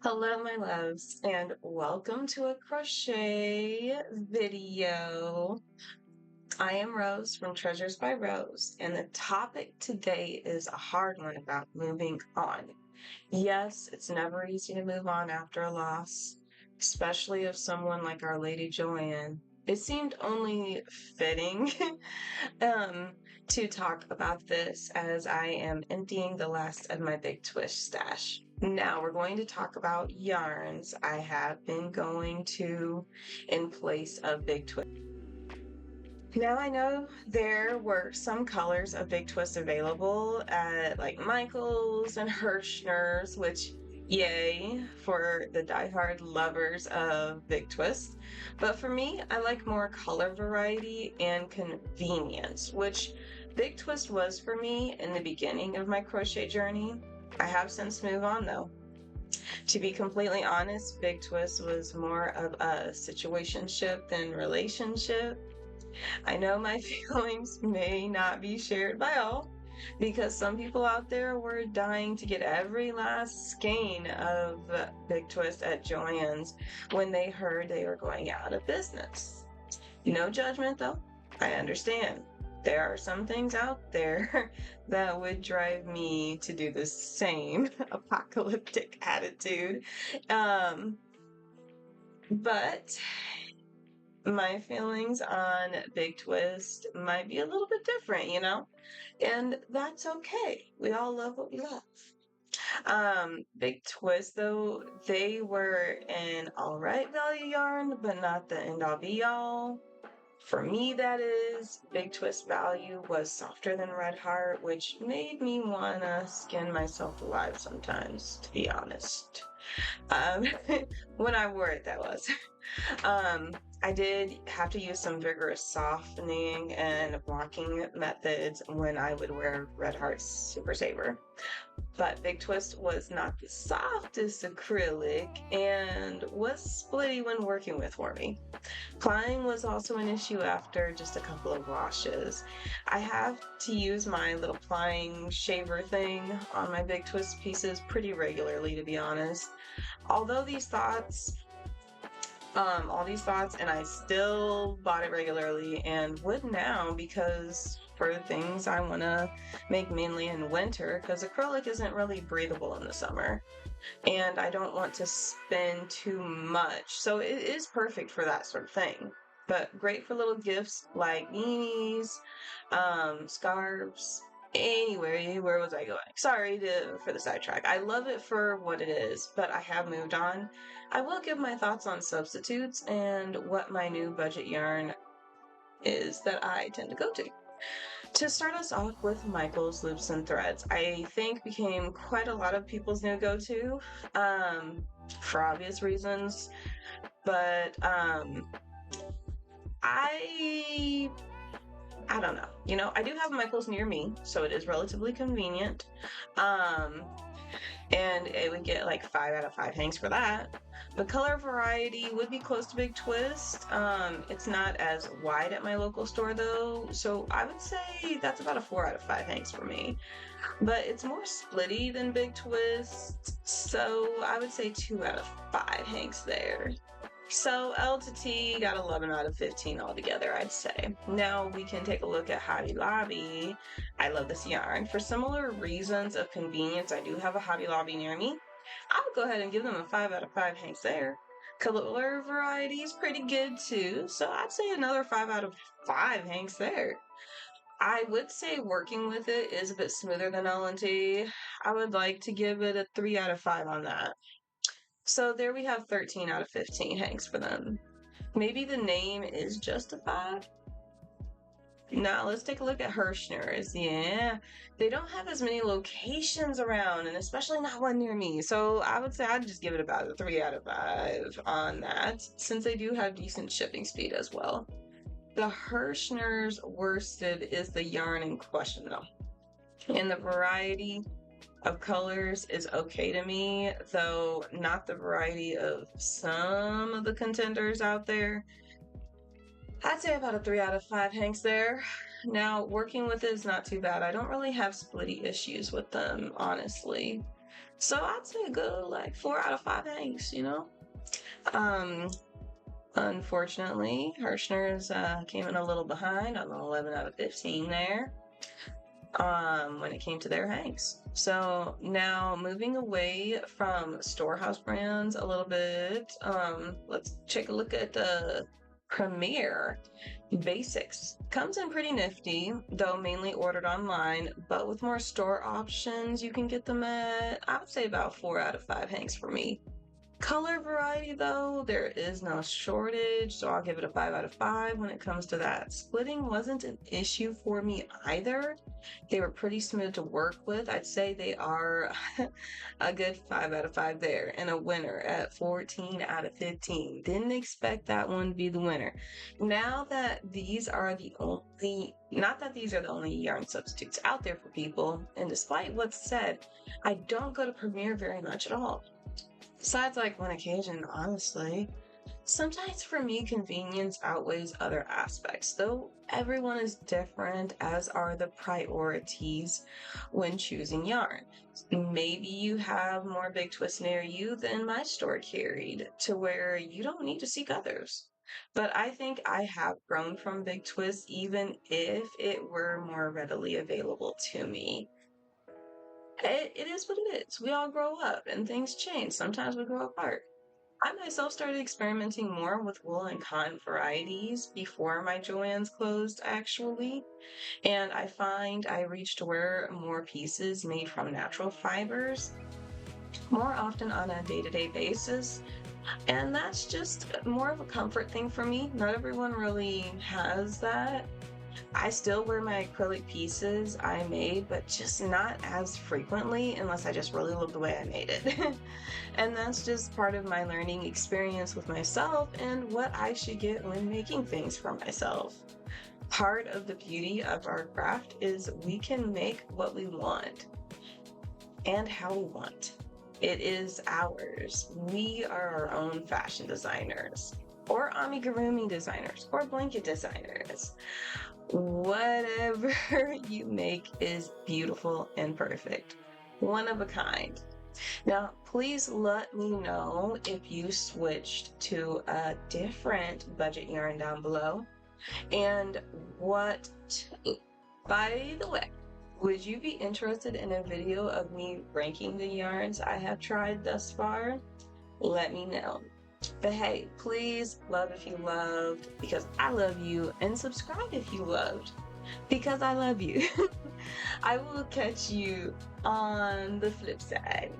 Hello, my loves, and welcome to a crochet video. I am Rose from Treasures by Rose, and the topic today is a hard one about moving on. Yes, it's never easy to move on after a loss, especially of someone like Our Lady Joanne. It seemed only fitting um, to talk about this as I am emptying the last of my Big Twist stash. Now we're going to talk about yarns I have been going to in place of Big Twist. Now I know there were some colors of Big Twist available at like Michael's and Hirschner's, which yay for the diehard lovers of Big Twist. But for me, I like more color variety and convenience, which Big Twist was for me in the beginning of my crochet journey. I have since moved on though. To be completely honest, Big Twist was more of a situationship than relationship. I know my feelings may not be shared by all because some people out there were dying to get every last skein of Big Twist at Joann's when they heard they were going out of business. No judgment though, I understand. There are some things out there that would drive me to do the same apocalyptic attitude. Um, but my feelings on Big Twist might be a little bit different, and that's okay. We all love what we love. Big Twist though, they were an alright value yarn, but not the end all be all. For me, that is, Big Twist value was softer than Red Heart, which made me wanna skin myself alive sometimes, to be honest. Um, when I wore it, that was. Um, I did have to use some vigorous softening and blocking methods when I would wear Red Heart's Super Saver. But Big Twist was not the softest acrylic and was splitty when working with for me. Plying was also an issue after just a couple of washes. I have to use my little plying shaver thing on my Big Twist pieces pretty regularly, to be honest. Although all these thoughts, and I still bought it regularly and would now because for things I want to make mainly in winter, because acrylic isn't really breathable in the summer and I don't want to spend too much. So it is perfect for that sort of thing. But great for little gifts like beanies, scarves, anywhere. Where was I going? Sorry for the sidetrack. I love it for what it is, but I have moved on. I will give my thoughts on substitutes and what my new budget yarn is that I tend to go to. To start us off with Michael's Loops and Threads, I think became quite a lot of people's new go-to, for obvious reasons, but I don't know. I do have Michael's near me, so it is relatively convenient. And it would get like 5 out of 5 hangs for that. The color variety would be close to Big Twist. It's not as wide at my local store though, so I would say that's about a 4 out of 5 hangs for me. But it's more splitty than Big Twist, so I would say 2 out of 5 hangs there. So L to T got 11 out of 15 altogether, I'd say. Now we can take a look at Hobby Lobby. I love this yarn. For similar reasons of convenience, I do have a Hobby Lobby near me. I would go ahead and give them a 5 out of 5 hanks there. Color variety is pretty good too, so I'd say another 5 out of 5 hanks there. I would say working with it is a bit smoother than L&T. I would like to give it a 3 out of 5 on that. So there we have 13 out of 15 hanks for them. Maybe the name is justified? Now let's take a look at Hirschner's. Yeah, they don't have as many locations around, and especially not one near me. So I would say I'd just give it about a 3 out of 5 on that, since they do have decent shipping speed as well. The Hirschner's worsted is the yarn in question though. And the variety of colors is okay to me, though not the variety of some of the contenders out there. I'd say about a 3 out of 5 hanks there. Now, working with it is not too bad. I don't really have splitty issues with them, honestly. So I'd say go like 4 out of 5 hanks, Um, Unfortunately, Hirschner's came in a little behind on the 11 out of 15 there when it came to their hanks. So now moving away from storehouse brands a little bit, let's take a look at the Premier Basics. Comes in pretty nifty, though mainly ordered online, but with more store options, you can get them at, I would say, about 4 out of 5 hanks for me. Color variety, though, there is no shortage, so I'll give it a 5 out of 5 when it comes to that. Splitting wasn't an issue for me either. They were pretty smooth to work with. I'd say they are a good 5 out of 5 there, and a winner at 14 out of 15. Didn't expect that one to be the winner. Now that these are the only, not that these are the only yarn substitutes out there for people, and despite what's said, I don't go to Premiere very much at all. Besides, like, one occasion, honestly. Sometimes for me, convenience outweighs other aspects, though everyone is different, as are the priorities when choosing yarn. Maybe you have more BigTwist near you than my store carried, to where you don't need to seek others. But I think I have grown from BigTwist, even if it were more readily available to me. It is what it is. We all grow up and things change. Sometimes we grow apart. I myself started experimenting more with wool and cotton varieties before my Joann's closed, actually. And I find I reach to wear more pieces made from natural fibers more often on a day-to-day basis. And that's just more of a comfort thing for me. Not everyone really has that. I still wear my acrylic pieces I made, but just not as frequently unless I just really love the way I made it. And that's just part of my learning experience with myself and what I should get when making things for myself. Part of the beauty of our craft is we can make what we want and how we want. It is ours. We are our own fashion designers, or amigurumi designers, or blanket designers. Whatever you make is beautiful and perfect. One of a kind. Now, please let me know if you switched to a different budget yarn down below and what. By the way, would you be interested in a video of me ranking the yarns I have tried thus far? Let me know. But hey, please love if you loved, because I love you, and subscribe if you loved, because I love you. I will catch you on the flip side.